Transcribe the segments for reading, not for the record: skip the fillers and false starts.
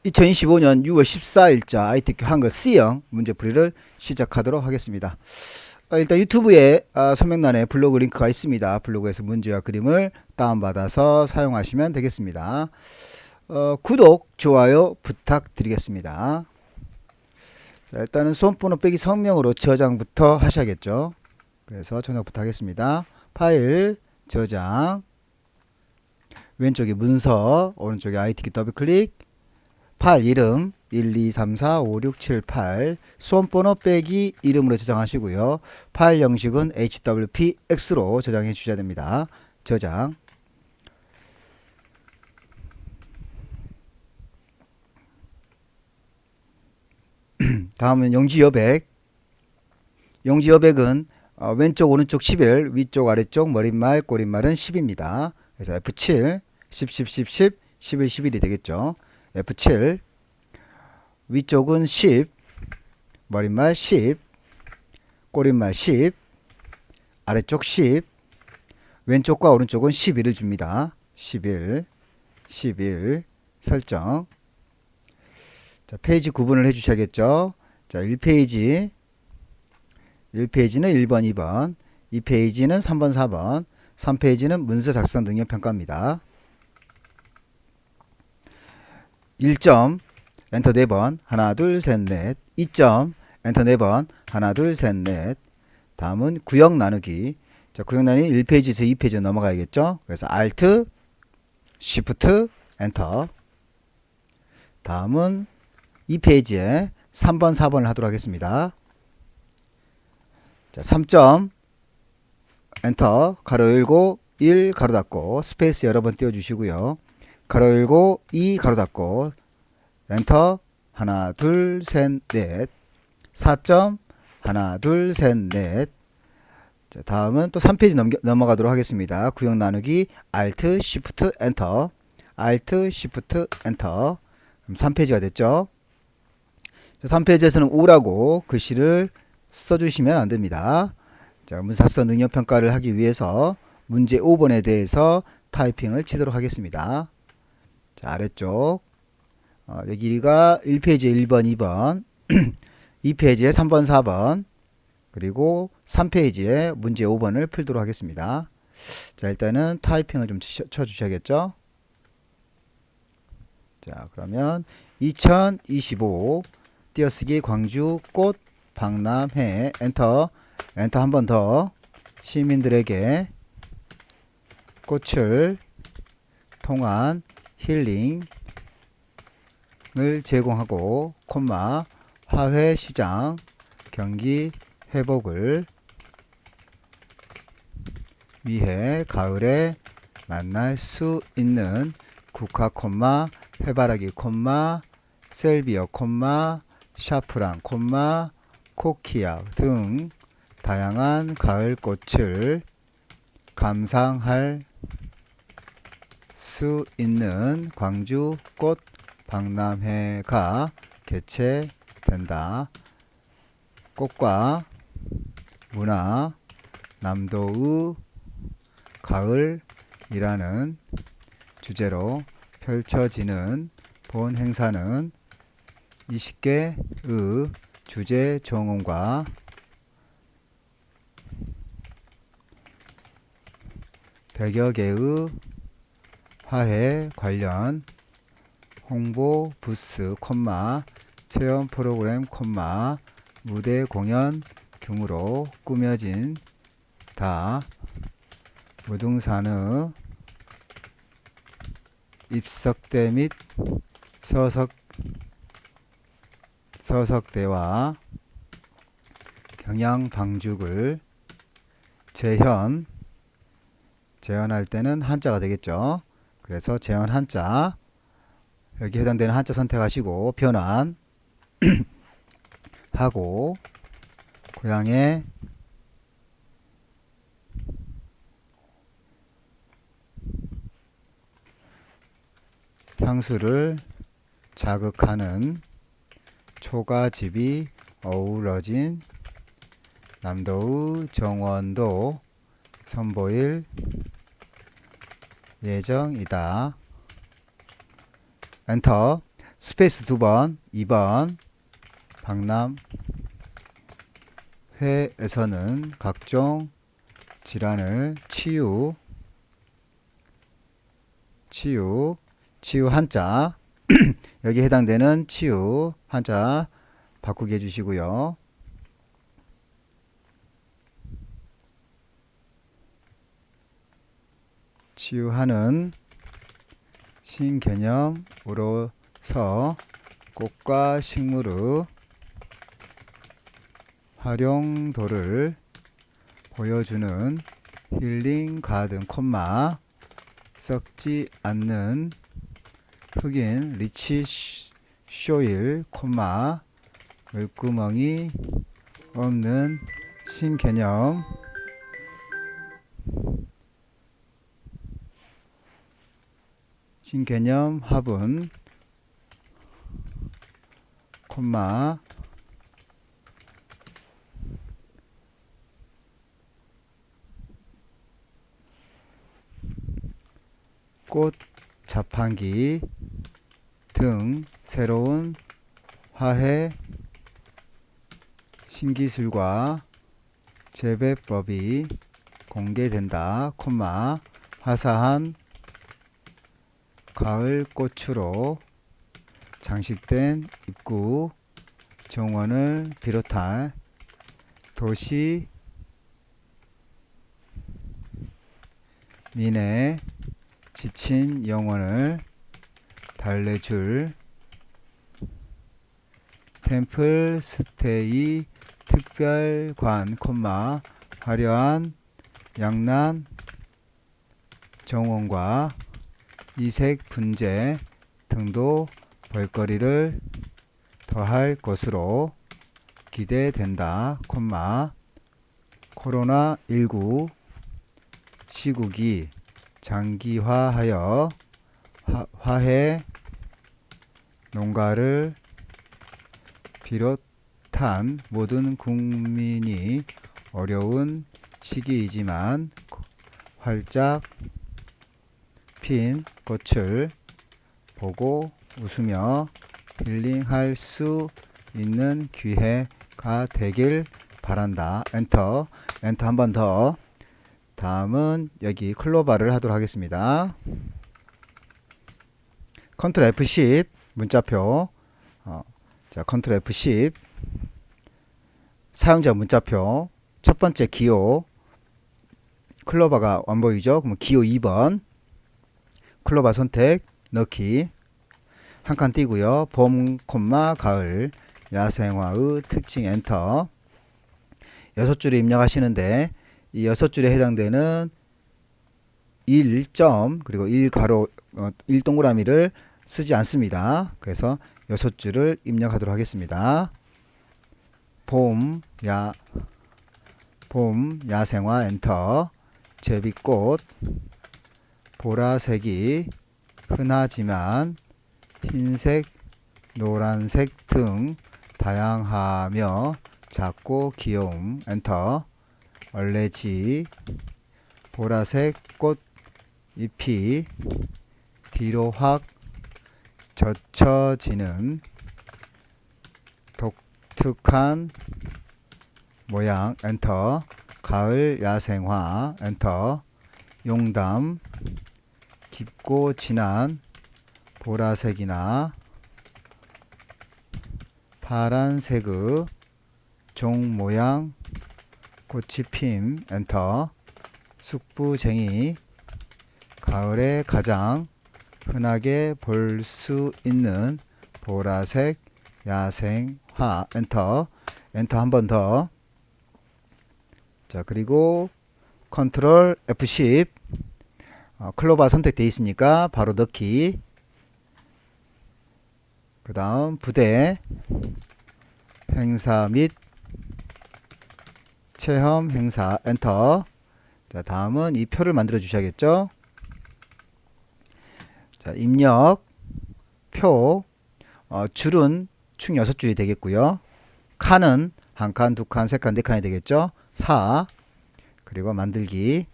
2025년 6월 14일자 ITQ 한글 C형 문제풀이를 시작하도록 하겠습니다. 일단 유튜브에 설명란에 블로그 링크가 있습니다. 블로그에서 문제와 그림을 다운받아서 사용하시면 되겠습니다. 구독, 좋아요 부탁드리겠습니다. 자, 일단은 수험번호 빼기 성명으로 저장부터 하셔야겠죠. 그래서 저장부터 하겠습니다. 파일, 저장, 왼쪽에 문서, 오른쪽에 ITQ 더블클릭, 파일 이름 1, 2, 3, 4, 5, 6, 7, 8 수험번호 빼기 이름으로 저장하시고요. 파일 형식은 HWPX로 저장해 주셔야 됩니다. 저장. 다음은 용지여백. 용지여백은 왼쪽 오른쪽 11, 위쪽 아래쪽 머릿말 꼬릿말은 10입니다. 그래서 F7, 10, 10, 10, 10, 11, 11이 되겠죠. F7 위쪽은 10, 머릿말 10, 꼬릿말 10, 아래쪽 10, 왼쪽과 오른쪽은 11을 줍니다. 11, 11 설정. 자, 페이지 구분을 해주셔야겠죠. 자, 1페이지는 1번, 2번, 2페이지는 3번, 4번, 3페이지는 문서 작성 능력 평가입니다. 1점 엔터 4번 하나 둘 셋 넷 2점 엔터 4번 하나 둘 셋 넷 다음은 구역 나누기. 자, 구역 나누기 1페이지에서 2페이지로 넘어가야겠죠. 그래서 Alt Shift 엔터. 다음은 2페이지에 3번 4번을 하도록 하겠습니다. 자, 3점 엔터 가로 열고 1 가로 닫고 스페이스 여러 번 띄워 주시고요. 가로 열고 2 가로 닫고 엔터 하나 둘 셋 넷 4점 하나 둘 셋 넷. 자, 다음은 또 3페이지 넘어가도록 하겠습니다. 구역 나누기 Alt Shift 엔터 Alt Shift 엔터. 그럼 3페이지가 됐죠. 자, 3페이지에서는 5라고 글씨를 써주시면 안됩니다. 자, 문사서 능력평가를 하기 위해서 문제 5번에 대해서 타이핑을 치도록 하겠습니다. 자, 아래쪽 여기가 1페이지에 1번, 2번 2페이지에 3번, 4번 그리고 3페이지에 문제 5번을 풀도록 하겠습니다. 자, 일단은 타이핑을 좀 쳐주셔야겠죠. 자, 그러면 2025 띄어쓰기 광주 꽃 박람회 엔터 한 번 더. 시민들에게 꽃을 통한 힐링을 제공하고 콤마 화훼 시장 경기 회복을 위해 가을에 만날 수 있는 국화 콤마 해바라기 콤마 셀비어 콤마 샤프랑 콤마 코키아 등 다양한 가을 꽃을 감상할 수 있는 광주 꽃 박람회가 개최된다. 꽃과 문화 남도의 가을이라는 주제로 펼쳐지는 본 행사는 20개의 주제 정원과 100여 개의 화훼 관련 홍보 부스, 체험 프로그램, 무대 공연 등으로 꾸며진 다 무등산의 입석대 및 서석대와 경양방죽을 재현할 때는 한자가 되겠죠. 그래서 재현 한자 여기 해당되는 한자 선택하시고 변환 하고 고향의 향수를 자극하는 초가집이 어우러진 남도의 정원도 선보일 예정이다. 엔터. 스페이스 2번, 2번 박람 회에서는 각종 질환을 치유 한자 여기 해당되는 치유 한자 바꾸게 해주시고요. 치유하는 신개념으로서 꽃과 식물의 활용도를 보여주는 힐링 가든 콤마 썩지 않는 흑인 리치 쇼일 콤마 물구멍이 없는 신개념 화분 콤마 꽃 자판기 등 새로운 화해 신기술과 재배법이 공개된다. 콤마 화사한 가을 꽃으로 장식된 입구 정원을 비롯한 도시 민의 지친 영혼을 달래줄 템플 스테이 특별관 콤마 화려한 양난 정원과 이색 분재 등도 볼거리를 더할 것으로 기대된다. 콤마 코로나19 시국이 장기화하여 화해 농가를 비롯한 모든 국민이 어려운 시기이지만 활짝 핀 꽃을 보고 웃으며 힐링할 수 있는 기회가 되길 바란다. 엔터 한 번 더. 다음은 여기 클로바를 하도록 하겠습니다. 컨트롤 F10 문자표 자 컨트롤 F10 사용자 문자표 첫 번째 기호 클로바가 안 보이죠? 그럼 기호 2번 클로바 선택 넣기 한 칸 띄고요. 봄, 콤마, 가을 야생화의 특징 엔터 6줄을 입력하시는데 이 6줄에 해당되는 1점 그리고 1가로 1동그라미를 쓰지 않습니다. 그래서 6줄을 입력하도록 하겠습니다. 봄 야생화 엔터 제비꽃 보라색이 흔하지만 흰색, 노란색 등 다양하며 작고 귀여움 엔터 얼레지 보라색 꽃 잎이 뒤로 확 젖혀지는 독특한 모양 엔터 가을 야생화 엔터 용담 깊고 진한 보라색이나 파란색의 종 모양 꽃이 핌 엔터 숙부쟁이 가을에 가장 흔하게 볼 수 있는 보라색 야생화 엔터 한 번 더. 자 그리고 컨트롤 F10 클로바 선택되어 있으니까 바로 넣기 그 다음 부대 행사 및 체험 행사 엔터. 자 다음은 이 표를 만들어 주셔야겠죠. 자 입력 표 줄은 총 6줄이 되겠고요. 칸은 1칸, 2칸, 3칸, 4칸이 되겠죠. 4 그리고 만들기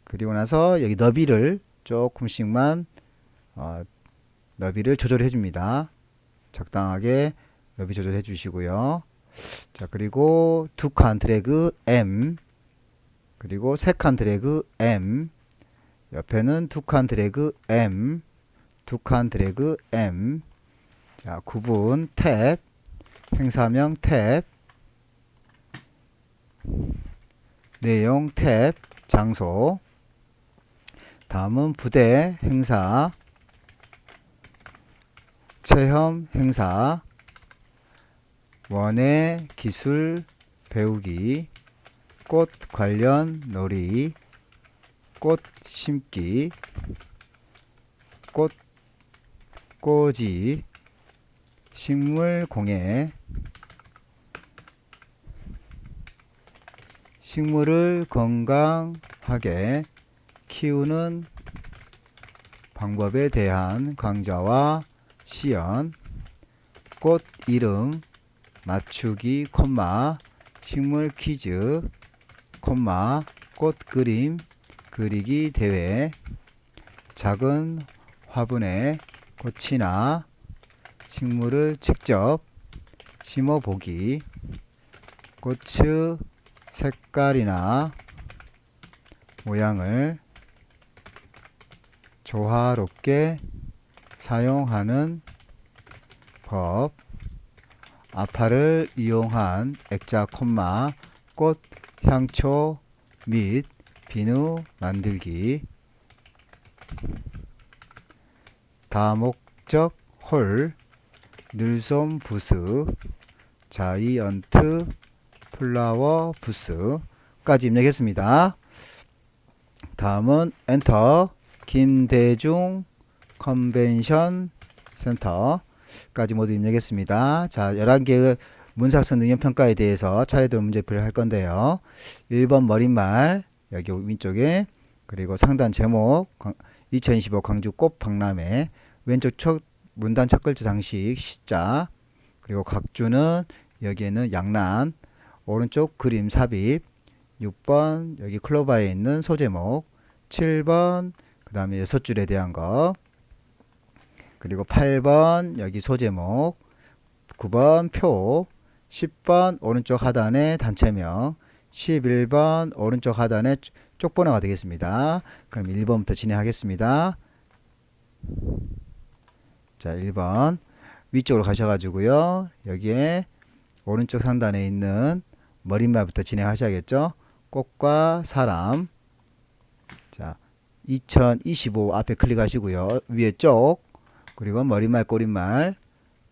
그리고 나서 여기 너비를 조금씩만 너비를 조절해 줍니다. 적당하게 너비 조절해 주시고요. 자, 그리고 두 칸 드래그 M, 그리고 세 칸 드래그 M, 옆에는 두 칸 드래그 M, 두 칸 드래그 M. 자, 구분 탭, 행사명 탭, 내용 탭, 장소. 다음은 부대 행사, 체험 행사, 원예 기술 배우기, 꽃 관련 놀이, 꽃 심기, 꽃 꽂이, 식물 공예, 식물을 건강하게 키우는 방법에 대한 강좌와 시연, 꽃 이름 맞추기, 콤마, 식물 퀴즈, 콤마, 꽃 그림 그리기 대회, 작은 화분에 꽃이나 식물을 직접 심어보기, 꽃의 색깔이나 모양을 조화롭게 사용하는 법, 아파를 이용한 액자 콤마, 꽃, 향초 및 비누 만들기, 다목적 홀, 늘솜 부스, 자이언트 플라워 부스까지 입력했습니다. 다음은 엔터, 김대중 컨벤션 센터까지 모두 입력했습니다. 자, 11개의 문사학습 능력평가에 대해서 차례대로 문제풀이를 할 건데요. 1번 머릿말, 여기 왼쪽에, 그리고 상단 제목 2025 광주 꽃 박람회, 왼쪽 첫 문단 첫 글자 장식 시자, 그리고 각주는 여기에는 양란, 오른쪽 그림 삽입, 6번 여기 클로바에 있는 소제목, 7번 그 다음에 6줄에 대한 거, 그리고 8번 여기 소제목, 9번 표, 10번 오른쪽 하단에 단체명, 11번 오른쪽 하단에 쪽번호가 되겠습니다. 그럼 1번부터 진행하겠습니다. 자, 1번 위쪽으로 가셔가지고요, 여기에 오른쪽 상단에 있는 머릿말부터 진행하셔야겠죠. 꽃과 사람. 자, 2025 앞에 클릭하시고요, 위에 쪽, 그리고 머릿말 꼬릿말,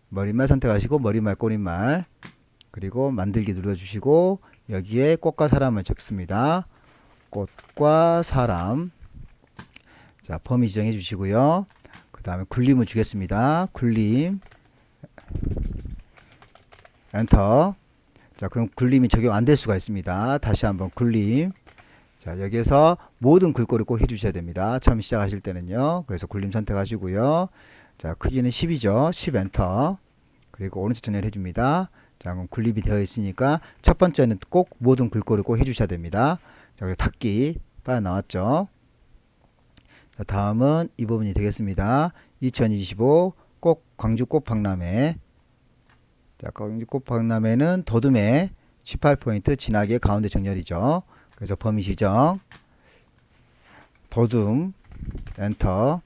머릿말 선택하시고 머릿말 꼬릿말, 그리고 만들기 눌러주시고 여기에 꽃과 사람을 적습니다. 꽃과 사람. 자, 범위 지정해 주시고요. 그 다음에 굴림을 주겠습니다. 굴림, 엔터. 자, 그럼 굴림이 적용 안 될 수가 있습니다. 다시 한번 굴림. 자, 여기에서 모든 글꼴을 꼭 해주셔야 됩니다. 처음 시작하실 때는요. 그래서 굴림 선택하시고요. 자, 크기는 10이죠. 10 엔터. 그리고 오른쪽 정렬 해줍니다. 자, 그럼 굴림이 되어 있으니까 첫 번째는 꼭 모든 글꼴을 꼭 해주셔야 됩니다. 자, 그리고 닫기 빠져나왔죠. 자, 다음은 이 부분이 되겠습니다. 2025 꼭 광주 꽃 박람회. 자, 광주 꽃 박람회는 도둠의 18포인트 진하게 가운데 정렬이죠. 그래서 범위 지정, 도둠, 엔터,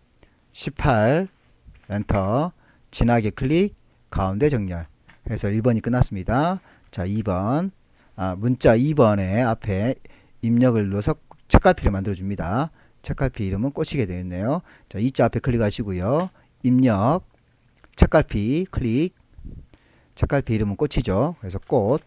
18, 엔터, 진하게 클릭, 가운데 정렬. 해서 1번이 끝났습니다. 자, 2번, 문자 2번에 앞에 입력을 눌러서 책갈피를 만들어 줍니다. 책갈피 이름은 꽂히게 되어 있네요. 자, 2자 앞에 클릭하시고요. 입력, 책갈피 클릭, 책갈피 이름은 꽃이죠. 그래서 꽃.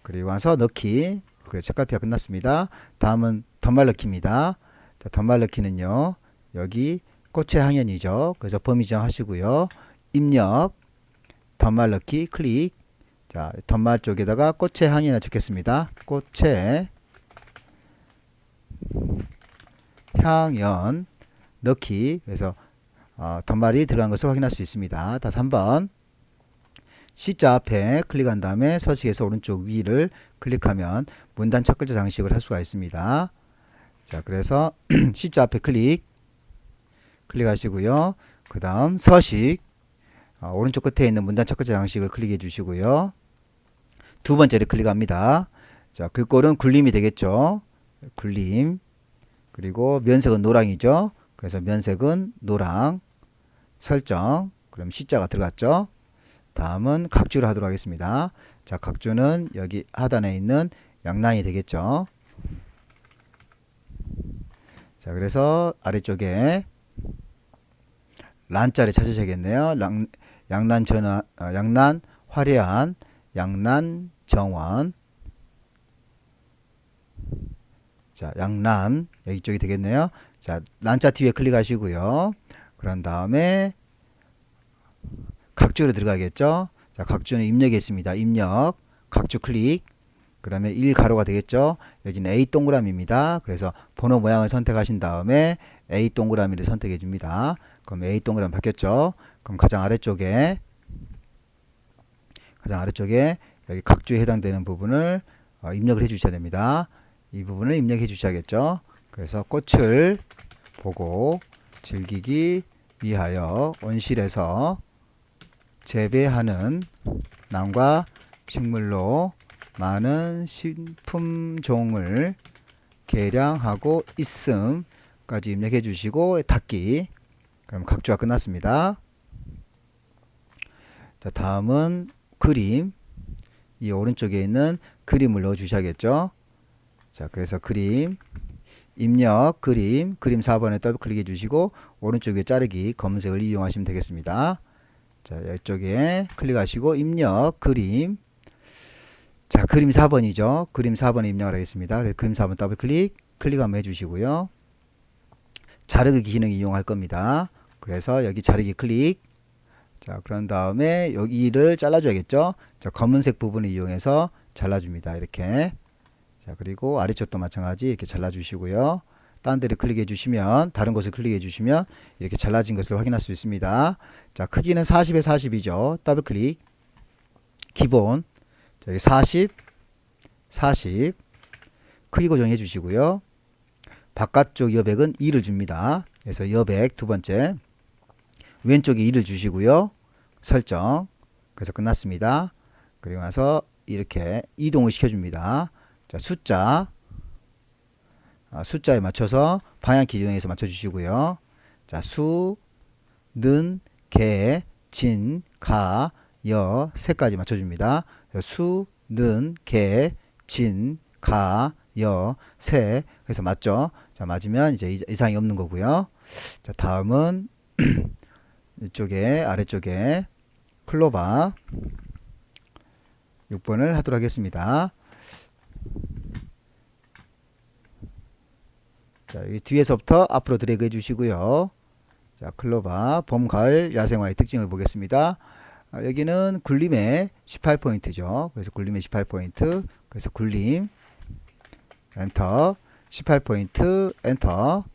그리고 와서 넣기. 그래서 책갈피가 끝났습니다. 다음은 덧말 넣기입니다. 자, 덧말 넣기는요, 여기 꽃의 항연이죠. 그래서 범위 지정하시고요. 입력, 덧말 넣기 클릭. 자, 덧말 쪽에다가 꽃의 항연을 적겠습니다. 꽃의 향연 넣기. 그래서 덧말이 들어간 것을 확인할 수 있습니다. 다시 한번 C자 앞에 클릭한 다음에 서식에서 오른쪽 위를 클릭하면 문단 첫 글자 장식을 할 수가 있습니다. 자, 그래서 C자 앞에 클릭하시고요. 그 다음 서식, 오른쪽 끝에 있는 문단 첫 글자 장식을 클릭해 주시고요. 두 번째를 클릭합니다. 자, 글꼴은 굴림이 되겠죠. 굴림. 그리고 면색은 노랑이죠. 그래서 면색은 노랑. 설정. 그럼 C자가 들어갔죠. 다음은 각주를 하도록 하겠습니다. 자, 각주는 여기 하단에 있는 양란이 되겠죠. 자, 그래서 아래쪽에 란자를 찾으셔야겠네요. 양난 전환, 양난 화려한, 양난 정원. 자, 양란 여기 쪽이 되겠네요. 자, 란자 뒤에 클릭하시고요. 그런 다음에 각주로 들어가겠죠. 자, 각주는 입력에 있습니다. 입력, 각주 클릭. 그러면 1가로가 되겠죠. 여기는 A 동그라미입니다. 그래서 번호 모양을 선택하신 다음에 A 동그라미를 선택해 줍니다. 그럼 A 동그라미 바뀌었죠. 그럼 가장 아래쪽에 여기 각주에 해당되는 부분을 입력을 해 주셔야 됩니다. 이 부분을 입력해 주셔야겠죠. 그래서 꽃을 보고 즐기기 위하여 온실에서 재배하는 나무와 식물로 많은 식품종을 개량하고 있음까지 입력해 주시고 닫기. 그럼 각주가 끝났습니다. 자, 다음은 그림. 이 오른쪽에 있는 그림을 넣어 주셔야겠죠. 자, 그래서 그림, 입력, 그림 4번에 더블 클릭해 주시고 오른쪽에 자르기 검은색을 이용하시면 되겠습니다. 자, 이쪽에 클릭하시고 입력, 그림. 자, 그림 4번이죠. 그림 4번에 입력을 하겠습니다. 그래서 그림 4번 더블 클릭, 클릭 한번 해주시고요. 자르기 기능 이용할 겁니다. 그래서 여기 자르기 클릭. 자, 그런 다음에 여기를 잘라줘야겠죠. 자, 검은색 부분을 이용해서 잘라줍니다. 이렇게. 자, 그리고 아래쪽도 마찬가지 이렇게 잘라주시고요. 딴 데를 클릭해 주시면, 다른 곳을 클릭해 주시면 이렇게 잘라진 것을 확인할 수 있습니다. 자, 크기는 40에 40이죠. 더블 클릭. 기본. 여기 40 크기 고정해 주시고요. 바깥쪽 여백은 2를 줍니다. 그래서 여백 두 번째 왼쪽에 2를 주시고요. 설정. 그래서 끝났습니다. 그리고 나서 이렇게 이동을 시켜줍니다. 자, 숫자에 맞춰서 방향키 이용해서 맞춰주시고요. 자, 수, 는, 개, 진, 가, 여, 세까지 맞춰줍니다. 수, 는, 개, 진, 가, 여, 세. 그래서 맞죠? 자, 맞으면 이제 이상이 없는 거고요. 자, 다음은 이쪽에 아래쪽에 클로바 6번을 하도록 하겠습니다. 자, 여기 뒤에서부터 앞으로 드래그 해주시고요. 자, 클로바 봄, 가을, 야생화의 특징을 보겠습니다. 여기는 굴림의 18포인트죠. 그래서 굴림의 18포인트. 그래서 굴림 엔터 18포인트 엔터.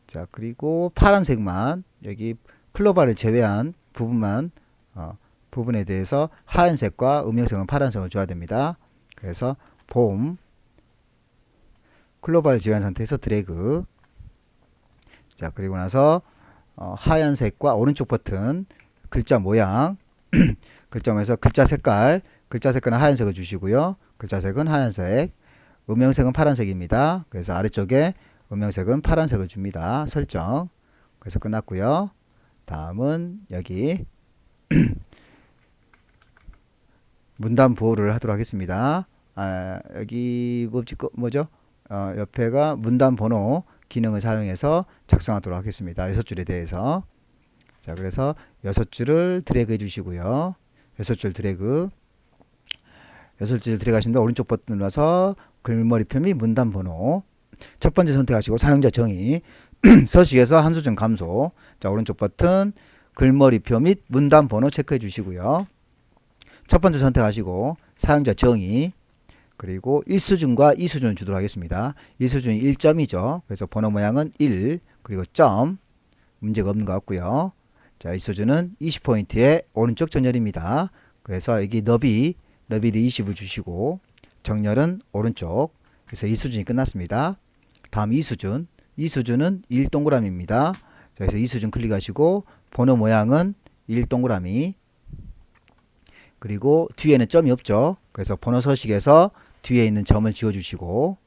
자, 그리고 파란색만 여기 클로바를 제외한 부분만 부분에 대해서 하얀색과 음영색은 파란색을 줘야 됩니다. 그래서 봄 클로바를 제외한 상태에서 드래그. 자, 그리고 나서 하얀색과 오른쪽 버튼 글자 모양 글자 모양에서 글자 색깔은 하얀색을 주시고요. 글자 색은 하얀색, 음영색은 파란색입니다. 그래서 아래쪽에 음영색은 파란색을 줍니다. 설정. 그래서 끝났고요. 다음은 여기 문단 보호를 하도록 하겠습니다. 여기 뭐죠? 옆에가 문단 번호 기능을 사용해서 작성하도록 하겠습니다. 6줄에 대해서. 자, 그래서 6줄을 드래그 해주시고요. 6줄 드래그. 6줄 드래그하신 다음 오른쪽 버튼 눌러서 글머리표 및 문단 번호. 첫 번째 선택하시고 사용자 정의. 서식에서 한 수준 감소. 자, 오른쪽 버튼 글머리표 및 문단 번호 체크해 주시고요. 첫 번째 선택하시고 사용자 정의. 그리고 1수준과 2수준을 주도록 하겠습니다. 1수준이 1점이죠. 그래서 번호 모양은 1, 그리고 점, 문제가 없는 것 같고요. 자, 2수준은 20포인트의 오른쪽 정렬입니다. 그래서 여기 너비를 20을 주시고 정렬은 오른쪽. 그래서 2수준이 끝났습니다. 다음 2수준. 2수준은 1동그라미입니다. 자, 그래서 이 수준 클릭하시고 번호 모양은 1동그라미, 그리고 뒤에는 점이 없죠. 그래서 번호 서식에서 뒤에 있는 점을 지워주시고,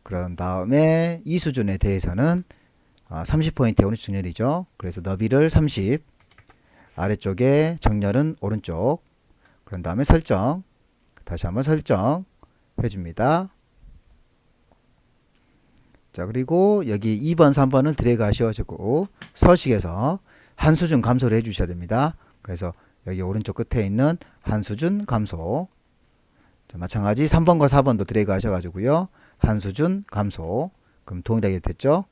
그런 다음에 이 수준에 대해서는 30포인트의 오른쪽 정렬이죠. 그래서 너비를 30, 아래쪽에 정렬은 오른쪽, 그런 다음에 설정, 다시 한번 설정 해줍니다. 자, 그리고 여기 2번, 3번을 드래그 하셔가지고 서식에서 한 수준 감소를 해주셔야 됩니다. 그래서 여기 오른쪽 끝에 있는 한 수준 감소. 자, 마찬가지 3번과 4번도 드래그 하셔가지고요. 한 수준 감소. 그럼 동일하게 됐죠?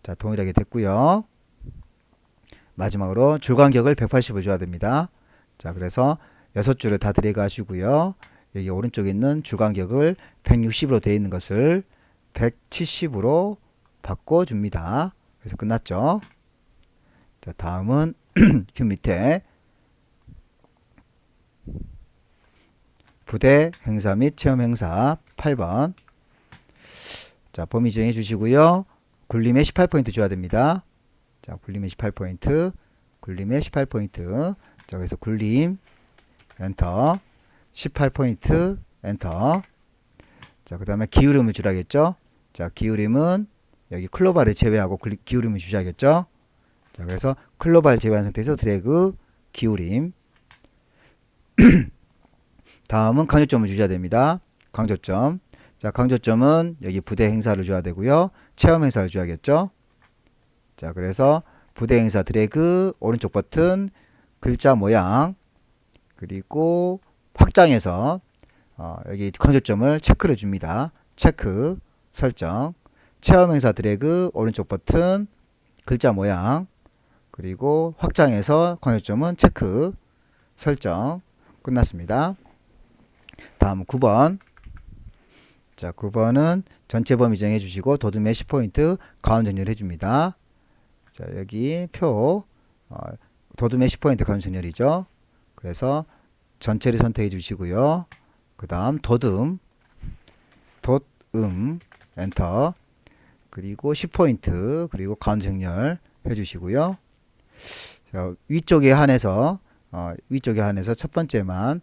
자, 동일하게 됐고요. 마지막으로 줄 간격을 180을 줘야 됩니다. 자, 그래서 6줄을 다 드래그 하시고요. 여기 오른쪽에 있는 줄 간격을 160으로 되어 있는 것을 170으로 바꿔줍니다. 그래서 끝났죠. 자, 다음은 그 밑에 부대 행사 및 체험 행사 8번. 자, 범위 정해 주시고요. 굴림에 18포인트 줘야 됩니다. 자, 굴림에 18포인트, 굴림에 18포인트. 자, 그래서 굴림 엔터, 18포인트 엔터. 자, 그 다음에 기울임을 주라겠죠. 자, 기울임은 여기 클로바를 제외하고 기울임을 주셔야겠죠. 자, 그래서 클로바를 제외한 상태에서 드래그 기울임. 다음은 강조점을 주셔야 됩니다. 강조점. 자, 강조점은 여기 부대 행사를 줘야 되고요. 체험 행사를 줘야겠죠. 자, 그래서 부대 행사 드래그, 오른쪽 버튼, 글자 모양, 그리고 확장해서 여기 강조점을 체크를 줍니다. 체크, 설정, 체험 행사 드래그, 오른쪽 버튼, 글자 모양, 그리고 확장해서 강조점은 체크, 설정. 끝났습니다. 다음 9번. 자, 9번은 전체 범위 정해 주시고 도둠에 10포인트 가운 정렬 해줍니다. 자, 여기 표 도둠에 10포인트 가운 정렬이죠. 그래서 전체를 선택해 주시고요. 그 다음 도둠 엔터, 그리고 10포인트, 그리고 가운 정렬 해주시고요. 자, 위쪽에 한해서 첫 번째만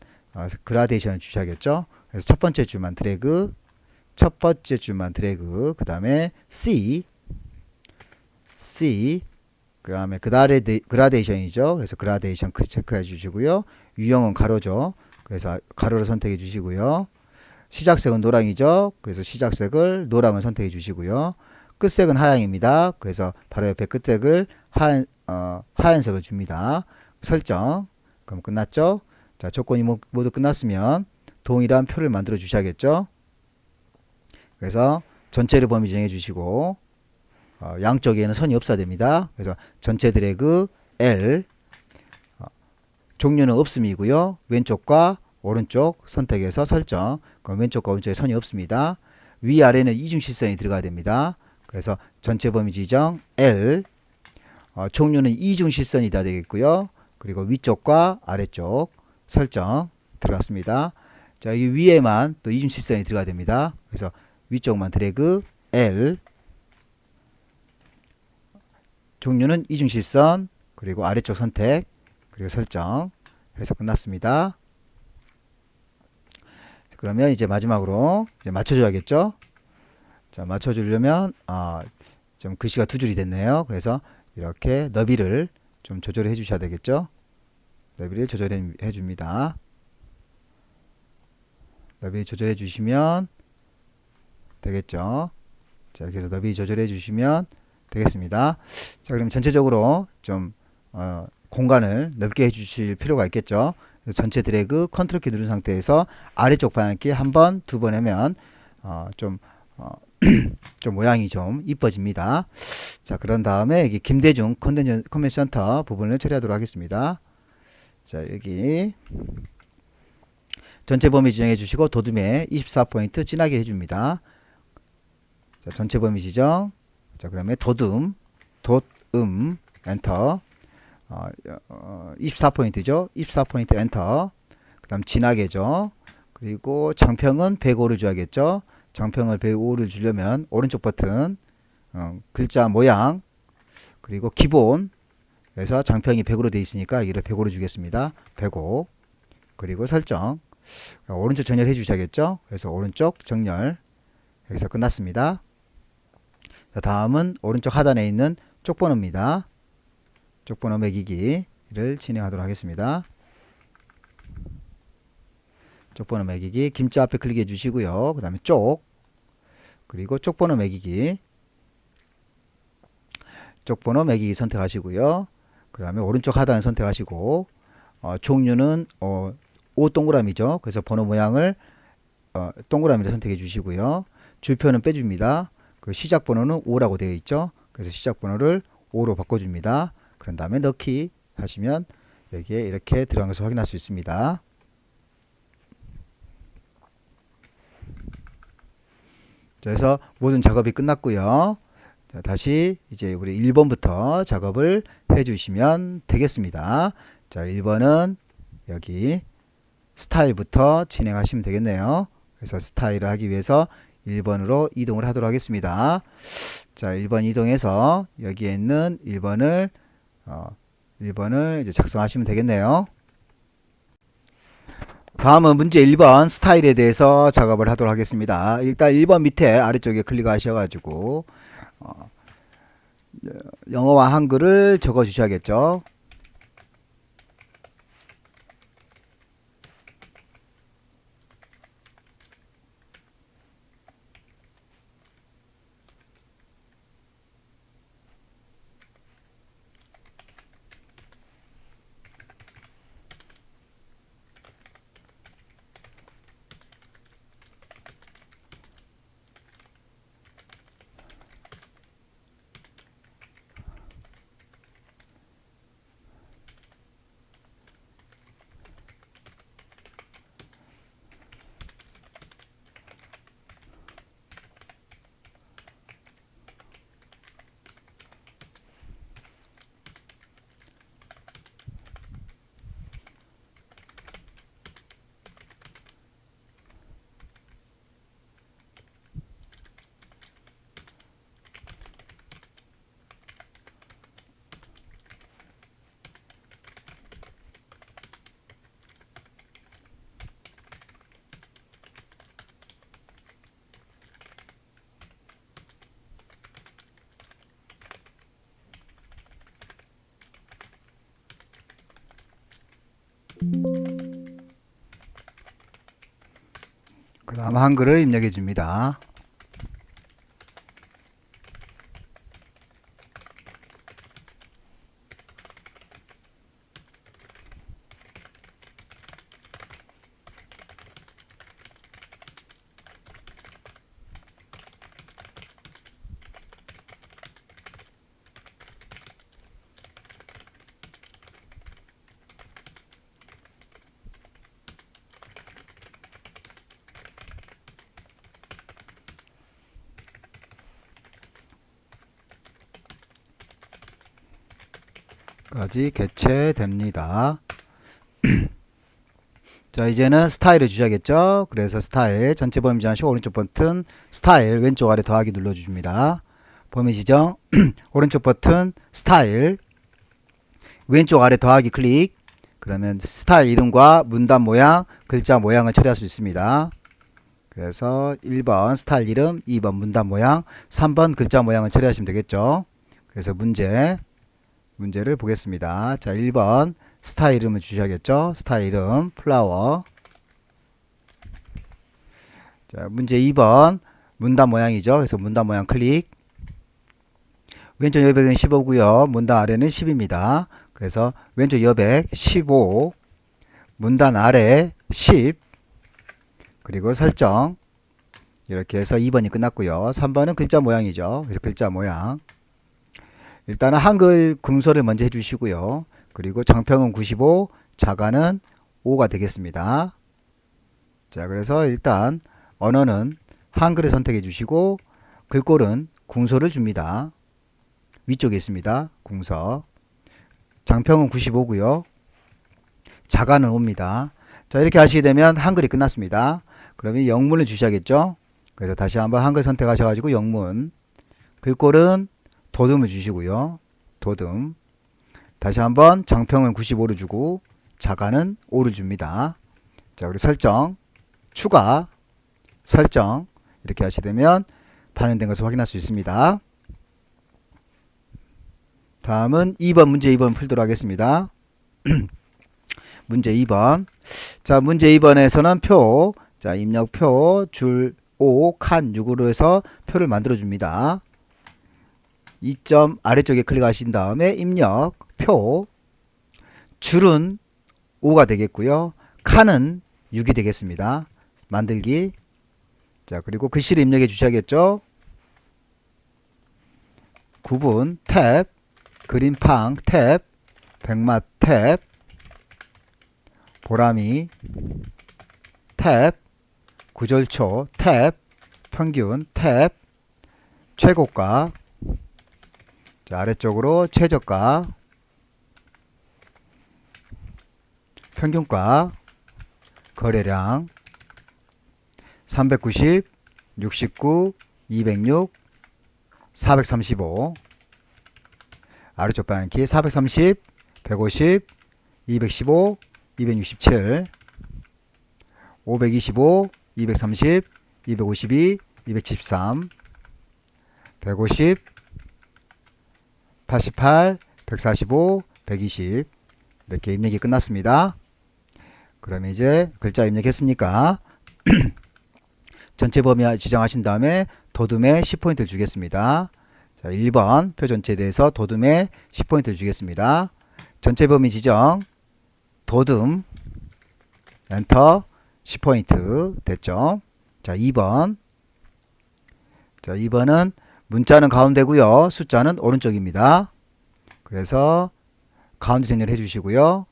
그라데이션을 주셔야겠죠. 그래서 첫 번째 줄만 드래그, 그 다음에 C, 그 다음에 그라데이션이죠. 그래서 그라데이션 체크해 주시고요. 유형은 가로죠. 그래서 가로를 선택해 주시고요. 시작색은 노랑이죠. 그래서 시작색을 노랑을 선택해 주시고요. 끝색은 하양입니다. 그래서 바로 옆에 끝색을 하얀색을 줍니다. 설정. 그럼 끝났죠. 자, 조건이 모두 끝났으면 동일한 표를 만들어 주셔야겠죠. 그래서 전체를 범위 정해 주시고 양쪽에는 선이 없어야 됩니다. 그래서 전체 드래그 L, 종류는 없음이고요. 왼쪽과 오른쪽 선택해서 설정. 그럼 왼쪽과 오른쪽에 선이 없습니다. 위아래는 이중실선이 들어가야 됩니다. 그래서 전체 범위 지정 L, 종류는 이중실선이 다 되겠고요. 그리고 위쪽과 아래쪽 설정 들어갔습니다. 자, 이 위에만 또 이중실선이 들어가야 됩니다. 그래서 위쪽만 드래그 L, 종류는 이중실선, 그리고 아래쪽 선택, 그리고 설정 해서 끝났습니다. 그러면 이제 마지막으로 이제 맞춰줘야겠죠. 자, 맞춰주려면 좀 글씨가 두 줄이 됐네요. 그래서 이렇게 너비를 좀 조절해 주셔야 되겠죠. 너비를 조절해 줍니다. 너비 조절해 주시면 되겠죠. 자, 이렇게 해서 너비 조절해 주시면 되겠습니다. 자, 그럼 전체적으로 좀 공간을 넓게 해 주실 필요가 있겠죠. 전체 드래그 컨트롤 키 누른 상태에서 아래쪽 방향키 한 번, 두 번 하면 좀 모양이 좀 이뻐집니다. 자, 그런 다음에 여기 김대중 컨벤션 센터 부분을 처리하도록 하겠습니다. 자, 여기 전체 범위 지정해 주시고 도둠에 24포인트 진하게 해줍니다. 자, 전체 범위 지정. 자, 그러면 도둠 엔터. 24포인트죠. 24포인트 엔터. 그 다음 진하게죠. 그리고 장평은 105를 줘야겠죠. 장평을 105를 주려면 오른쪽 버튼 글자 모양, 그 그리고 기본, 그래서 장평이 100으로 되어 있으니까 이를 105로 주겠습니다. 105. 그리고 설정. 오른쪽 정렬해 주셔야겠죠. 그래서 오른쪽 정렬. 여기서 끝났습니다. 자, 다음은 오른쪽 하단에 있는 쪽번호입니다. 쪽번호 매기기를 진행하도록 하겠습니다. 쪽번호 매기기, 김자 앞에 클릭해 주시고요. 그 다음에 쪽, 그리고 쪽번호 매기기, 쪽번호 매기기 선택하시고요. 그 다음에 오른쪽 하단 선택하시고, 종류는 5 동그라미죠. 그래서 번호 모양을 동그라미를 선택해 주시고요. 줄표는 빼줍니다. 그 시작 번호는 5라고 되어 있죠. 그래서 시작 번호를 5로 바꿔줍니다. 그런 다음에 넣기 하시면 여기에 이렇게 들어간 것을 확인할 수 있습니다. 그래서 모든 작업이 끝났고요. 자, 다시 이제 우리 1번부터 작업을 해 주시면 되겠습니다. 자, 1번은 여기 스타일부터 진행하시면 되겠네요. 그래서 스타일을 하기 위해서 1번으로 이동을 하도록 하겠습니다. 자, 1번 이동해서 여기에 있는 1번을 이제 작성하시면 되겠네요. 다음은 문제 1번 스타일에 대해서 작업을 하도록 하겠습니다. 일단 1번 밑에 아래쪽에 클릭하셔가지고 영어와 한글을 적어 주셔야겠죠. 그 다음 한글을 입력해 줍니다. 까지 개체됩니다. 자, 이제는 스타일을 주셔야겠죠. 그래서 스타일 전체 범위 지정하시고 오른쪽 버튼 스타일 왼쪽 아래 더하기 눌러줍니다. 범위 지정 오른쪽 버튼 스타일 왼쪽 아래 더하기 클릭. 그러면 스타일 이름과 문단 모양 글자 모양을 처리할 수 있습니다. 그래서 1번 스타일 이름, 2번 문단 모양, 3번 글자 모양을 처리하시면 되겠죠. 그래서 문제를 보겠습니다. 자, 1번 스타일 이름을 주셔야겠죠. 스타일 이름 플라워. 자, 문제 2번 문단 모양이죠. 그래서 문단 모양 클릭. 왼쪽 여백은 15고요. 문단 아래는 10입니다. 그래서 왼쪽 여백 15, 문단 아래 10, 그리고 설정. 이렇게 해서 2번이 끝났고요. 3번은 글자 모양이죠. 그래서 글자 모양. 일단은 한글 궁서를 먼저 해주시고요. 그리고 장평은 95, 자가는 5가 되겠습니다. 자, 그래서 일단 언어는 한글을 선택해 주시고 글꼴은 궁서를 줍니다. 위쪽에 있습니다. 궁서. 장평은 95고요. 자가는 5입니다. 자, 이렇게 하시게 되면 한글이 끝났습니다. 그러면 영문을 주셔야겠죠. 그래서 다시 한번 한글 선택하셔가지고 영문. 글꼴은 도둠을 주시고요. 도듬. 다시 한번 장평은 95를 주고 자가는 5를 줍니다. 자, 그리고 설정, 추가, 설정 이렇게 하시게 되면 반영된 것을 확인할 수 있습니다. 다음은 2번 문제 2번 풀도록 하겠습니다. 문제 2번. 자, 문제 2번에서는 표, 자, 입력표 줄 5, 칸 6으로 해서 표를 만들어 줍니다. 2점 아래쪽에 클릭하신 다음에 입력 표, 줄은 5가 되겠고요. 칸은 6이 되겠습니다. 만들기. 자, 그리고 글씨를 입력해 주셔야겠죠. 구분 탭, 그림팡 탭, 백마 탭, 보람이 탭, 구절초 탭, 평균 탭, 최고가, 자, 아래쪽으로 최저가, 평균가, 거래량 390, 69, 206, 435, 아래쪽 방향키 430, 150, 215, 267, 525, 230, 252, 273, 150, 88, 145, 120 이렇게 입력이 끝났습니다. 그러면 이제 글자 입력했으니까 전체 범위 지정하신 다음에 도둠에 10포인트를 주겠습니다. 자, 1번 표 전체에 대해서 도둠에 10포인트를 주겠습니다. 전체 범위 지정 도둠 엔터 10포인트 됐죠. 자, 2번. 자, 2번은 문자는 가운데고요. 숫자는 오른쪽입니다. 그래서 가운데 정렬해 주시고요.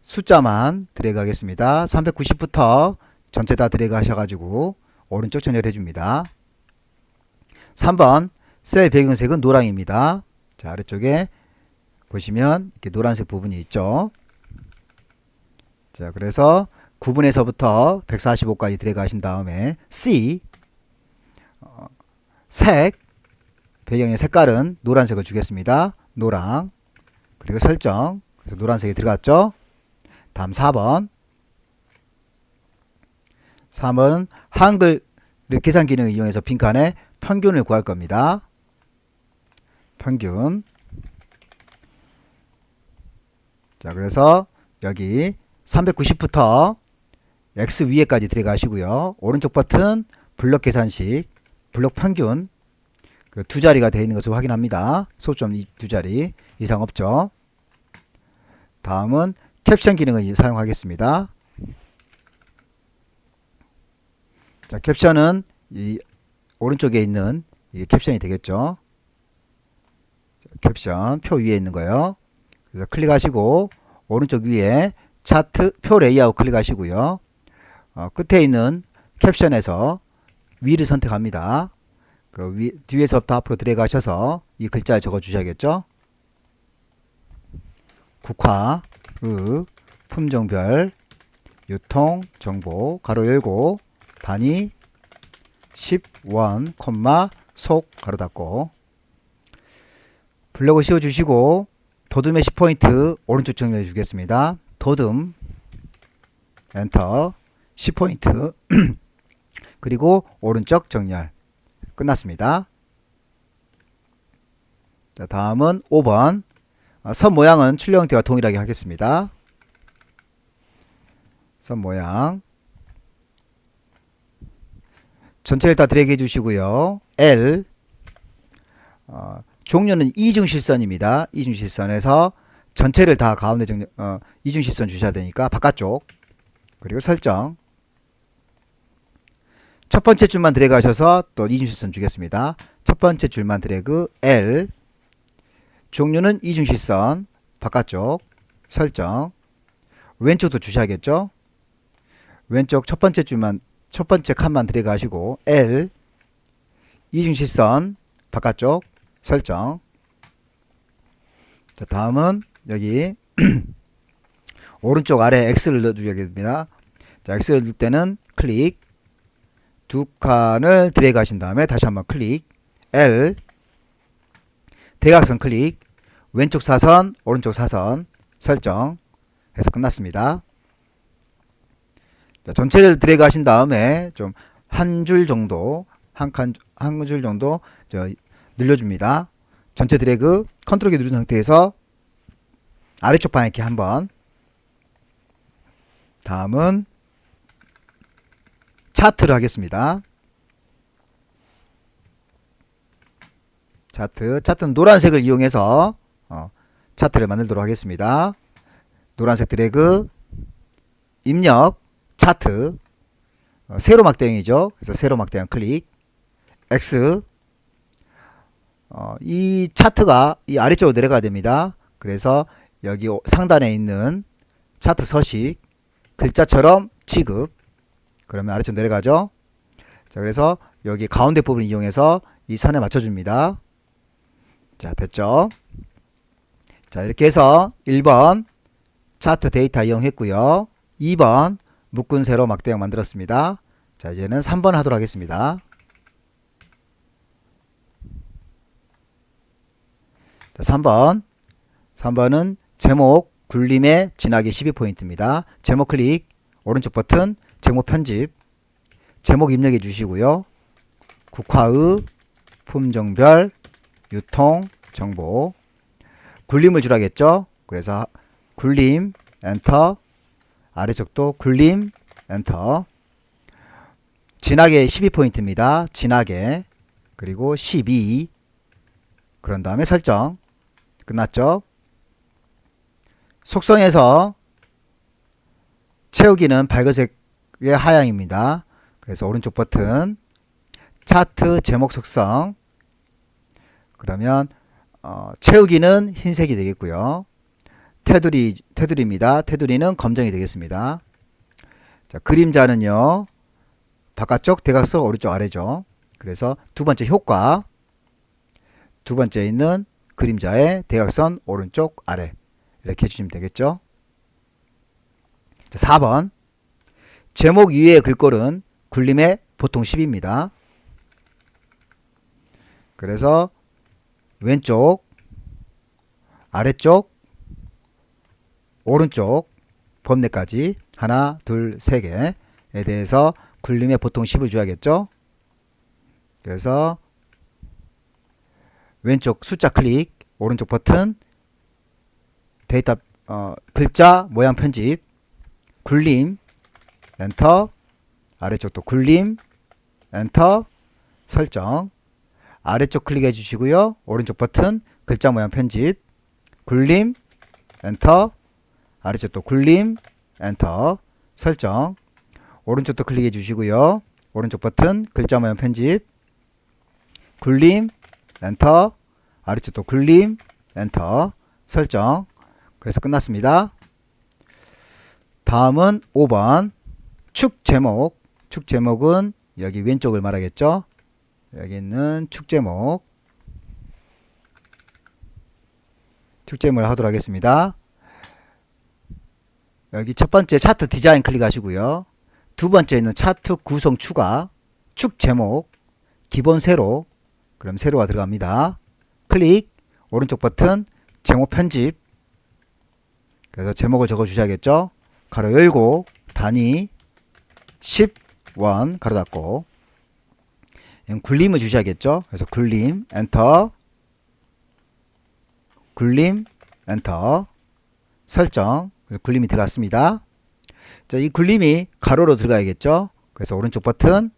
숫자만 드래그 하겠습니다. 390부터 전체 다 드래그 하셔가지고 오른쪽 정렬해 줍니다. 3번 셀 배경색은 노랑입니다. 자, 아래쪽에 보시면 이렇게 노란색 부분이 있죠. 자, 그래서 9분에서부터 145까지 드래그 하신 다음에 C 색 배경의 색깔은 노란색을 주겠습니다. 노랑. 그리고 설정. 그래서 노란색이 들어갔죠. 다음 4번. 3번은 한글 계산 기능을 이용해서 빈칸에 평균을 구할 겁니다. 평균. 자, 그래서 여기 390부터 X 위에까지 들어가시고요. 오른쪽 버튼 블록 계산식, 블록 평균 그 두 자리가 되어 있는 것을 확인합니다. 소점 두 자리 이상 없죠. 다음은 캡션 기능을 사용하겠습니다. 자, 캡션은 이 오른쪽에 있는 이 캡션이 되겠죠. 자, 캡션 표 위에 있는 거요. 그래서 클릭하시고 오른쪽 위에 차트 표 레이아웃 클릭하시고요. 끝에 있는 캡션에서 위를 선택합니다. 그 뒤에서부터 앞으로 들어가셔서 이 글자를 적어 주셔야겠죠. 국화, 품종별, 유통, 정보, 가로 열고, 단위, 10원, 콤마, 속, 가로 닫고. 블록을 씌워 주시고, 도둠의 10포인트 오른쪽 정렬해 주겠습니다. 도둠, 엔터, 10포인트, 그리고 오른쪽 정렬. 끝났습니다. 자, 다음은 5번. 선 모양은 출력 형태와 동일하게 하겠습니다. 선 모양. 전체를 다 드래그 해주시고요. L. 종류는 이중실선입니다. 이중실선에서 전체를 다 가운데 이중실선 주셔야 되니까 바깥쪽. 그리고 설정. 첫 번째 줄만 드래그 하셔서 또 이중실선 주겠습니다. 첫 번째 줄만 드래그 L. 종류는 이중실선 바깥쪽 설정. 왼쪽도 주셔야겠죠. 왼쪽 첫 번째 줄만 첫 번째 칸만 드래그 하시고 L. 이중실선 바깥쪽 설정. 자, 다음은 여기 오른쪽 아래 X를 넣어주셔야 됩니다. 자, X를 넣을 때는 클릭. 두 칸을 드래그 하신 다음에 다시 한번 클릭. L. 대각선 클릭. 왼쪽 사선, 오른쪽 사선 설정해서 끝났습니다. 자, 전체를 드래그 하신 다음에 좀 한 줄 정도, 한 줄 정도 늘려줍니다. 전체 드래그 컨트롤 키 누른 상태에서 아래쪽 방향키 한번. 다음은 차트를 하겠습니다. 차트는 노란색을 이용해서 차트를 만들도록 하겠습니다. 노란색 드래그, 입력, 차트, 세로 막대형이죠. 그래서 세로 막대형 클릭, X. 이 차트가 이 아래쪽으로 내려가야 됩니다. 그래서 여기 상단에 있는 차트 서식, 글자처럼 취급. 그러면 아래쪽 내려가죠. 자, 그래서 여기 가운데 부분을 이용해서 이 선에 맞춰줍니다. 자, 됐죠? 자, 이렇게 해서 1번 차트 데이터 이용했고요. 2번 묶은 세로 막대형 만들었습니다. 자, 이제는 3번 하도록 하겠습니다. 자, 3번은 제목 굴림의 진하기 12포인트입니다. 제목 클릭, 오른쪽 버튼, 제목 편집, 제목 입력해 주시고요. 국화의 품종별 유통 정보, 굴림을 주라겠죠. 그래서 굴림 엔터, 아래쪽도 굴림 엔터. 진하게 12포인트입니다. 진하게, 그리고 12. 그런 다음에 설정. 끝났죠. 속성에서 채우기는 밝은색의 하향입니다. 그래서 오른쪽 버튼, 차트 제목 속성. 그러면 채우기는 흰색이 되겠고요. 테두리입니다. 테두리는 검정이 되겠습니다. 자, 그림자는요, 바깥쪽 대각선 오른쪽 아래죠. 그래서 두 번째 효과, 두 번째 있는 그림자의 대각선 오른쪽 아래, 이렇게 해주시면 되겠죠. 자, 4번 제목 위에 글꼴은 굴림의 보통 10입니다. 그래서 왼쪽, 아래쪽, 오른쪽 범례까지 하나, 둘, 세 개에 대해서 굴림의 보통 10을 줘야겠죠. 그래서 왼쪽 숫자 클릭, 오른쪽 버튼, 데이터 글자 모양 편집, 굴림 엔터, 아래쪽도 굴림 엔터, 설정. 아래쪽 클릭해 주시고요. 오른쪽 버튼, 글자 모양 편집, 굴림 엔터, 아래쪽도 굴림 엔터, 설정. 오른쪽도 클릭해 주시고요. 오른쪽 버튼, 글자 모양 편집, 굴림 엔터, 아래쪽도 굴림 엔터, 설정. 그래서 끝났습니다. 다음은 5번 축 제목. 축 제목은 여기 왼쪽을 말하겠죠. 여기 있는 축 제목을 하도록 하겠습니다. 여기 첫 번째 차트 디자인 클릭하시고요. 두 번째 있는 차트 구성 추가, 축 제목, 기본 세로. 그럼 세로가 들어갑니다. 클릭, 오른쪽 버튼, 제목 편집. 그래서 제목을 적어 주셔야겠죠. 가로 열고, 단위 10원, 가로 닫고. 굴림을 주셔야겠죠. 그래서 굴림 엔터, 굴림 엔터, 설정. 그래서 굴림이 들어갔습니다. 자, 이 굴림이 가로로 들어가야겠죠. 그래서 오른쪽 버튼,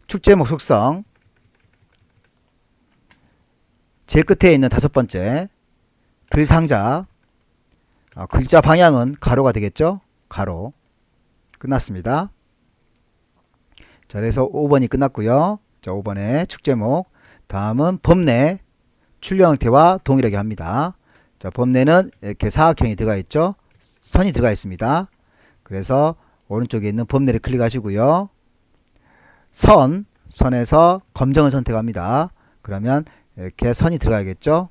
축 제목 속성, 제일 끝에 있는 다섯 번째 글 상자, 글자 방향은 가로가 되겠죠. 가로. 끝났습니다. 자, 그래서 5번이 끝났고요. 자, 5번에 축 제목. 다음은 범례, 출력 형태와 동일하게 합니다. 자, 범례는 이렇게 사각형이 들어가 있죠. 선이 들어가 있습니다. 그래서 오른쪽에 있는 범례를 클릭하시고요. 선에서 검정을 선택합니다. 그러면 이렇게 선이 들어가야겠죠.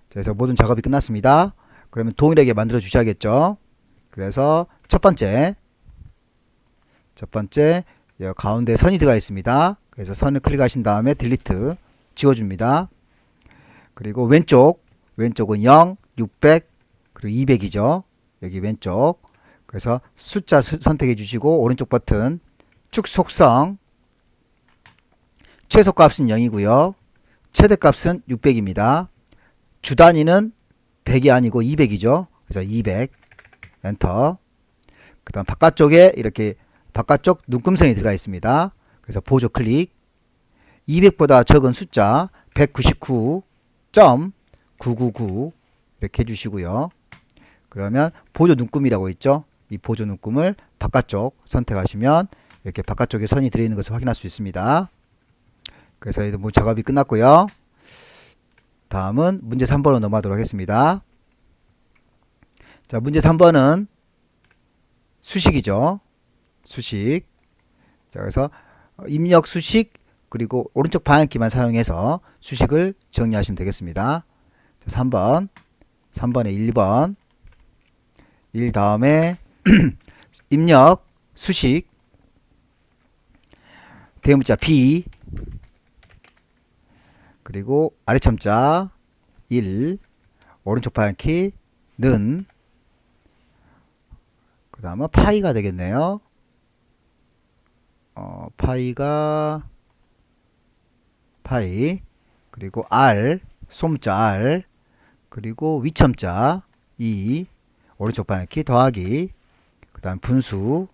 그래서 모든 작업이 끝났습니다. 그러면 동일하게 만들어 주셔야겠죠. 그래서 첫 번째 가운데 선이 들어가 있습니다. 그래서 선을 클릭하신 다음에 딜리트 지워줍니다. 그리고 왼쪽 왼쪽은 0, 600, 그리고 200이죠. 여기 왼쪽. 그래서 숫자 선택해 주시고 오른쪽 버튼 축 속성 최소값은 0이고요. 최대값은 600입니다. 주 단위는 100이 아니고 200이죠. 그래서 200 엔터. 그 다음 바깥쪽에 이렇게 바깥쪽 눈금성이 들어가 있습니다. 그래서 보조 클릭. 200보다 적은 숫자 199.999 이렇게 해주시고요. 그러면 보조 눈금이라고 있죠. 이 보조 눈금을 바깥쪽 선택하시면 이렇게 바깥쪽에 선이 들어있는 것을 확인할 수 있습니다. 그래서 뭐 작업이 끝났고요. 다음은 문제 3번으로 넘어가도록 하겠습니다. 자, 문제 3번은 수식이죠. 수식. 자, 그래서 입력 수식 그리고 오른쪽 방향키만 사용해서 수식을 정리하시면 되겠습니다. 자, 3번에 1번 1 다음에 입력 수식 대문자 B 그리고 아래 첨자 1 오른쪽 방향키 는 그 다음은 파이가 되겠네요. 파이가 파이 그리고 R 소문자 R 그리고 위첨자 2 오른쪽 방향키 더하기 그 다음 분수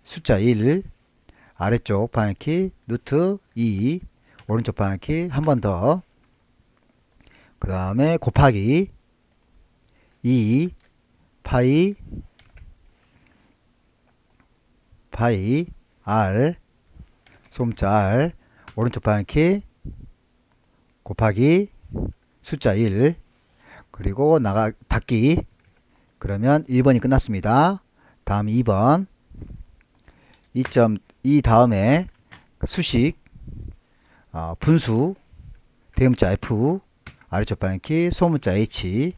숫자 1 아래쪽 방향키 루트 2 오른쪽 방향키 한 번 더 그 다음에 곱하기 2 파이 R 소문자 R 오른쪽 방향키 곱하기 숫자 1 그리고 닫기 그러면 1번이 끝났습니다. 다음 2번 2.2 다음에 수식 분수 대문자 F 아래쪽 방향키 소문자 H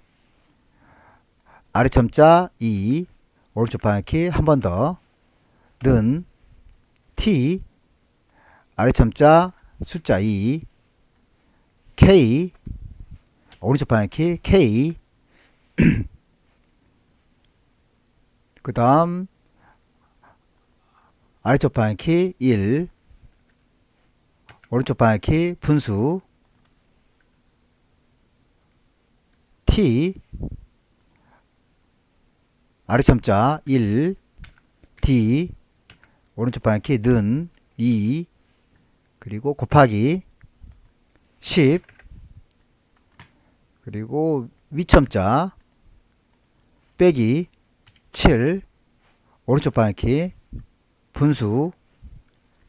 아래첨자 2 오른쪽 방향키 한 번 더 는 T 아래첨자 숫자 2 K 오른쪽 방향키 K 그 다음 아래쪽 방향키 1 오른쪽 방향키 분수 T 아래첨자 1 D 오른쪽 방향키 는 2 그리고 곱하기 10 그리고 위첨자 빼기 7 오른쪽 방향키 분수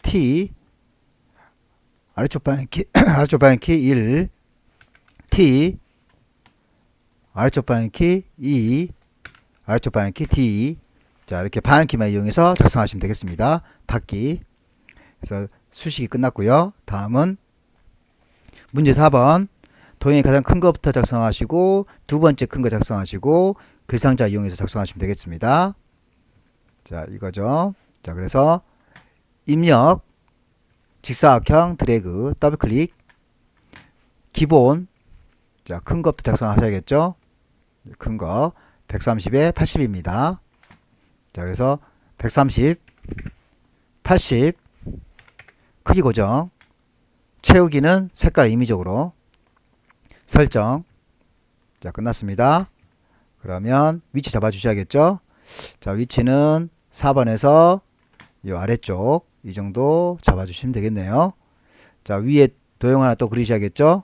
T 아래쪽 방향키 아래쪽 방향키 1 T 아래쪽 방향키 2 아래쪽 방향키 D 자 이렇게 방향키만 이용해서 작성하시면 되겠습니다. 닫기. 그래서 수식이 끝났고요. 다음은 문제 4번 도형이 가장 큰 것부터 작성하시고 두 번째 큰 거 작성하시고 글상자 이용해서 작성하시면 되겠습니다. 자 이거죠. 자 그래서 입력 직사각형 드래그 더블클릭 기본 자 큰 것부터 작성하셔야겠죠. 큰 거 130에 80입니다. 자 그래서 130 80 크기 고정 채우기는 색깔 임의적으로 설정 자 끝났습니다. 그러면 위치 잡아 주셔야겠죠. 자 위치는 4번에서 이 아래쪽 이 정도 잡아 주시면 되겠네요. 자 위에 도형 하나 또 그리셔야겠죠.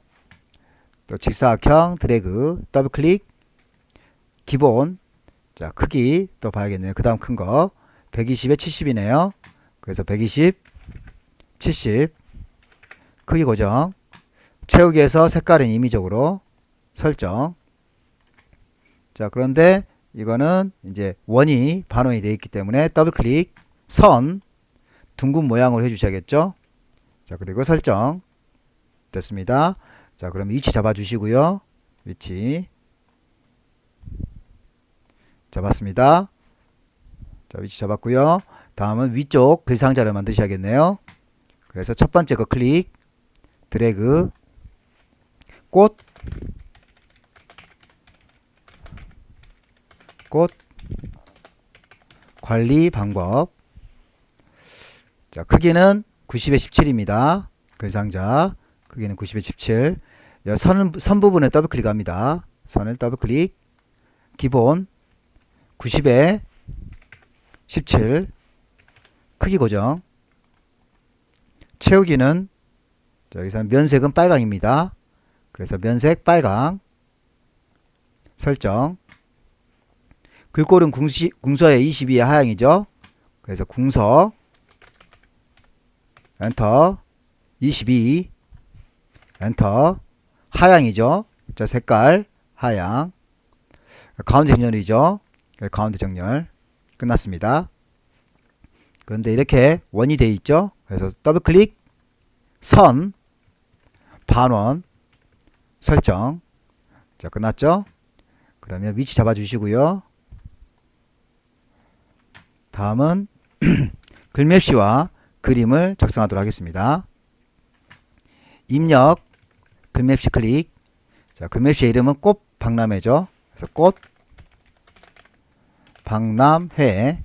또 직사각형 드래그 더블클릭 기본 자 크기 또 봐야겠네요. 그 다음 큰 거 120에 70이네요. 그래서 120 70 크기 고정 채우기에서 색깔은 임의적으로 설정 자 그런데 이거는 이제 원이 반원이 되어 있기 때문에 더블클릭 선 둥근 모양으로 해 주셔야겠죠. 자 그리고 설정 됐습니다. 자 그럼 위치 잡아 주시고요. 위치 잡았습니다. 자 위치 잡았고요. 다음은 위쪽 글상자를 만드셔야겠네요. 그래서 첫 번째 거 클릭 드래그 꽃 꽃 관리 방법. 자, 크기는 90에 17입니다. 글상자 크기는 90에 17. 선 부분에 더블 클릭합니다. 선을 더블 클릭. 기본 90에 17. 크기 고정. 채우기는 여기서 면색은 빨강입니다. 그래서 면색 빨강. 설정. 글꼴은 궁서의 22의 하향이죠. 그래서 궁서 엔터. 22 엔터. 하향이죠. 자, 색깔 하향. 가운데 정렬이죠. 가운데 정렬 끝났습니다. 그런데 이렇게 원이 되어 있죠. 그래서 더블 클릭. 선 반원 설정. 자, 끝났죠. 그러면 위치 잡아 주시고요. 다음은 글맵시와 그림을 작성하도록 하겠습니다. 입력 글맵시 클릭. 자, 글맵시의 이름은 꽃 박람회죠. 그래서 꽃 박람회.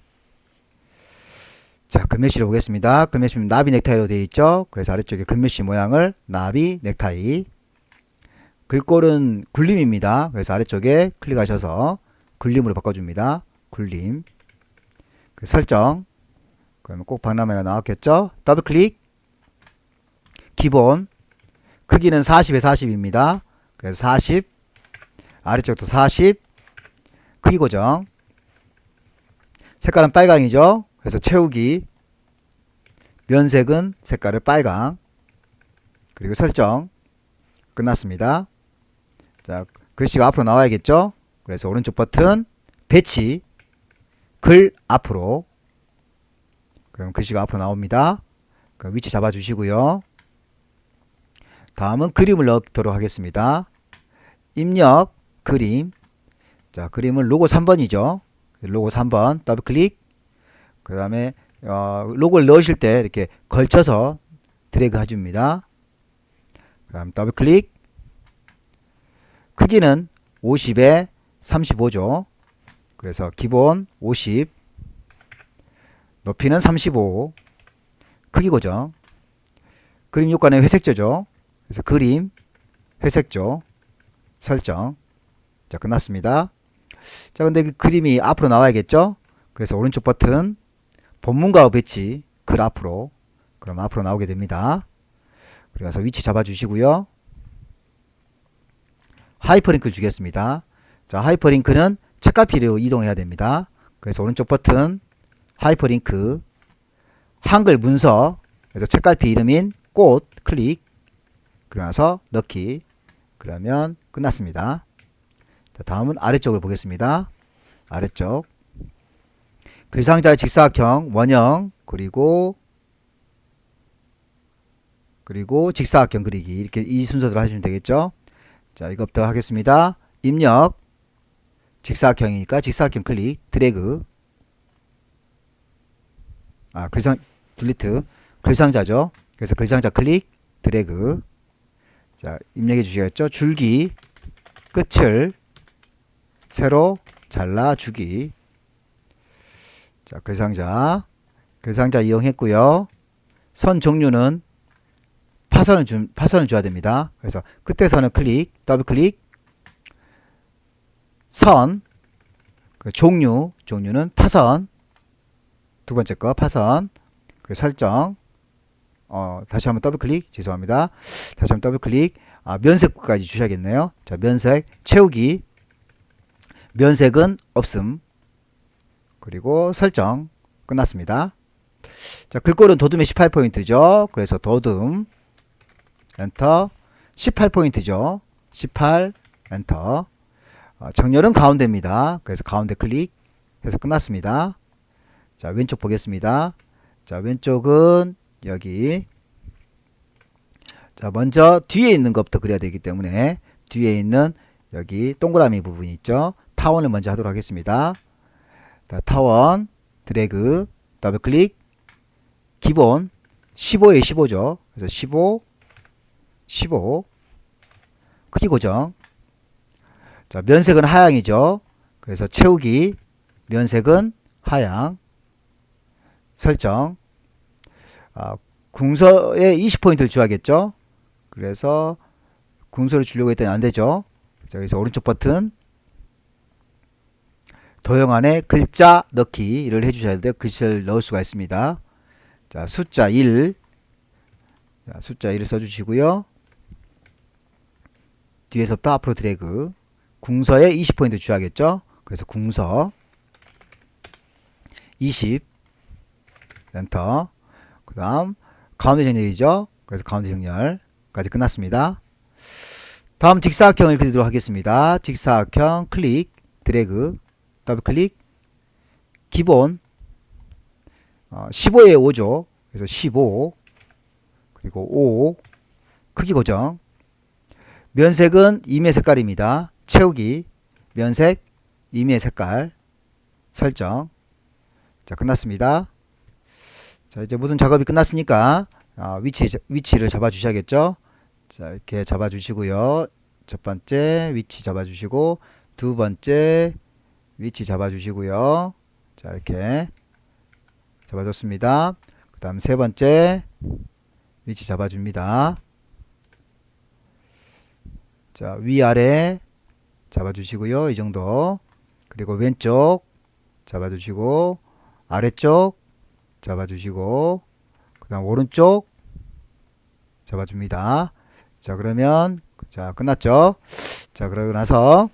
자, 글맵시를 보겠습니다. 글맵시는 나비 넥타이로 되어 있죠. 그래서 아래쪽에 글맵시 모양을 나비 넥타이. 글꼴은 굴림입니다. 그래서 아래쪽에 클릭하셔서 굴림으로 바꿔줍니다. 굴림. 설정. 그러면 꼭 박람회가 나왔겠죠. 더블 클릭. 기본 크기는 40에 40입니다. 그래서 40. 아래쪽도 40. 크기 고정. 색깔은 빨강이죠. 그래서 채우기. 면색은 색깔을 빨강. 그리고 설정. 끝났습니다. 자, 글씨가 앞으로 나와야겠죠. 그래서 오른쪽 버튼 배치. 글 앞으로. 그럼 글씨가 앞으로 나옵니다. 그럼 위치 잡아 주시고요. 다음은 그림을 넣도록 하겠습니다. 입력 그림. 자, 그림은 로고 3번이죠. 로고 3번 더블 클릭. 그 다음에 로고를 넣으실 때 이렇게 걸쳐서 드래그 해줍니다. 그 다음 더블 클릭. 크기는 50에 35죠. 그래서 기본 50. 높이는 35. 크기 고정. 그림 요건은 회색조죠. 그래서 그림 회색조 설정. 자, 끝났습니다. 자, 근데 그 그림이 앞으로 나와야겠죠. 그래서 오른쪽 버튼 본문과 배치 글 앞으로. 그럼 앞으로 나오게 됩니다. 그래서 위치 잡아 주시고요. 하이퍼링크를 주겠습니다. 자, 하이퍼링크는 책갈피로 이동해야 됩니다. 그래서 오른쪽 버튼 하이퍼링크 한글 문서. 그래서 책갈피 이름인 꽃 클릭. 그러면서 넣기. 그러면 끝났습니다. 자, 다음은 아래쪽을 보겠습니다. 아래쪽 글상자의 직사각형 원형 그리고 직사각형 그리기. 이렇게 이 순서대로 하시면 되겠죠. 자, 이것부터 하겠습니다. 입력 직사각형이니까 직사각형 클릭 드래그. 딜리트. 글상자죠. 그래서 글상자 클릭 드래그. 자, 입력해 주시겠죠. 줄기 끝을 세로 잘라 주기. 자, 글상자 이용했고요. 선 종류는 파선을 줘야 됩니다. 그래서 끝에 선을 클릭 더블 클릭. 선 종류는 파선. 두 번째 거 파선. 그리고 설정. 다시 한번 더블 클릭. 죄송합니다. 다시 한번 더블 클릭. 면색까지 주셔야겠네요. 자, 면색 채우기. 면색은 없음. 그리고 설정. 끝났습니다. 자, 글꼴은 도둠의 18포인트죠. 그래서 도둠 엔터. 18포인트죠. 18 엔터. 정렬은 가운데입니다. 그래서 가운데 클릭 해서 끝났습니다. 자, 왼쪽 보겠습니다. 자, 왼쪽은 여기. 자, 먼저 뒤에 있는 것부터 그려야 되기 때문에 뒤에 있는 여기 동그라미 부분이 있죠. 타원을 먼저 하도록 하겠습니다. 자, 타원 드래그 더블 클릭. 기본 15에 15죠. 그래서 15 크기 고정. 자, 면색은 하향이죠. 그래서 채우기, 면색은 하향, 설정. 궁서에 20포인트를 줘야겠죠. 그래서 궁서를 주려고 했더니 안되죠. 자, 여기서 오른쪽 버튼 도형 안에 글자 넣기를 해주셔야 돼요. 글씨를 넣을 수가 있습니다. 자, 숫자 1. 자, 숫자 1을 써주시고요. 뒤에서부터 앞으로 드래그. 궁서에 20포인트 줘야겠죠. 그래서 궁서 20. 엔터. 그 다음 가운데 정렬이죠. 그래서 가운데 정렬까지 끝났습니다. 다음 직사각형을 그리도록 하겠습니다. 직사각형 클릭, 드래그, 더블 클릭, 기본 15에 5죠. 그래서 15 그리고 5 크기 고정. 면색은 임의 색깔입니다. 채우기, 면색, 임의 색깔 설정. 자, 끝났습니다. 자, 이제 모든 작업이 끝났으니까 위치를 잡아 주셔야겠죠. 자, 이렇게 잡아 주시고요. 첫 번째 위치 잡아 주시고, 두 번째 위치 잡아 주시고요. 자, 이렇게 잡아 줬습니다. 그 다음 세 번째 위치 잡아 줍니다. 자, 위아래 잡아 주시고요. 이 정도. 그리고 왼쪽 잡아 주시고, 아래쪽 잡아 주시고, 그 다음 오른쪽 잡아 줍니다. 자, 그러면 자, 끝났죠. 자, 그러고 나서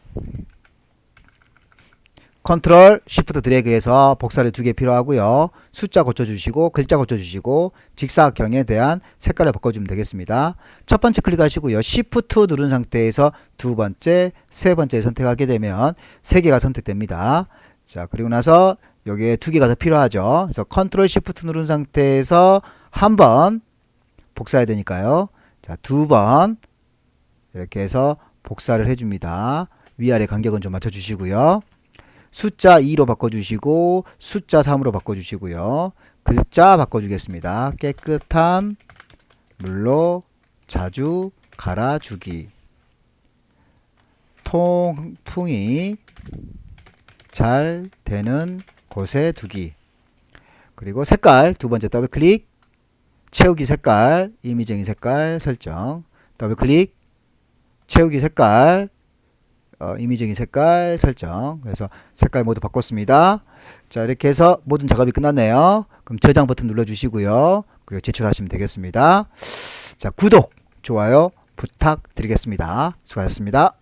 컨트롤 쉬프트 드래그해서 복사를 2개 필요하고요. 숫자 고쳐주시고, 글자 고쳐주시고, 직사각형에 대한 색깔을 바꿔주면 되겠습니다. 첫 번째 클릭하시고요. 쉬프트 누른 상태에서 두 번째, 세 번째 선택하게 되면 3개가 선택됩니다. 자, 그리고 나서 여기에 2개가 더 필요하죠. 그래서 컨트롤 쉬프트 누른 상태에서 한 번 복사해야 되니까요. 자, 2번 이렇게 해서 복사를 해줍니다. 위아래 간격은 좀 맞춰주시고요. 숫자 2로 바꿔주시고, 숫자 3으로 바꿔주시고요. 글자 바꿔주겠습니다. 깨끗한 물로 자주 갈아주기. 통풍이 잘 되는 곳에 두기. 그리고 색깔 두 번째 더블 클릭, 채우기 색깔, 임의적인 색깔 설정. 더블 클릭, 채우기 색깔, 임의적인 색깔 설정. 그래서 색깔 모두 바꿨습니다. 자, 이렇게 해서 모든 작업이 끝났네요. 그럼 저장 버튼 눌러주시고요. 그리고 제출하시면 되겠습니다. 자, 구독, 좋아요 부탁드리겠습니다. 수고하셨습니다.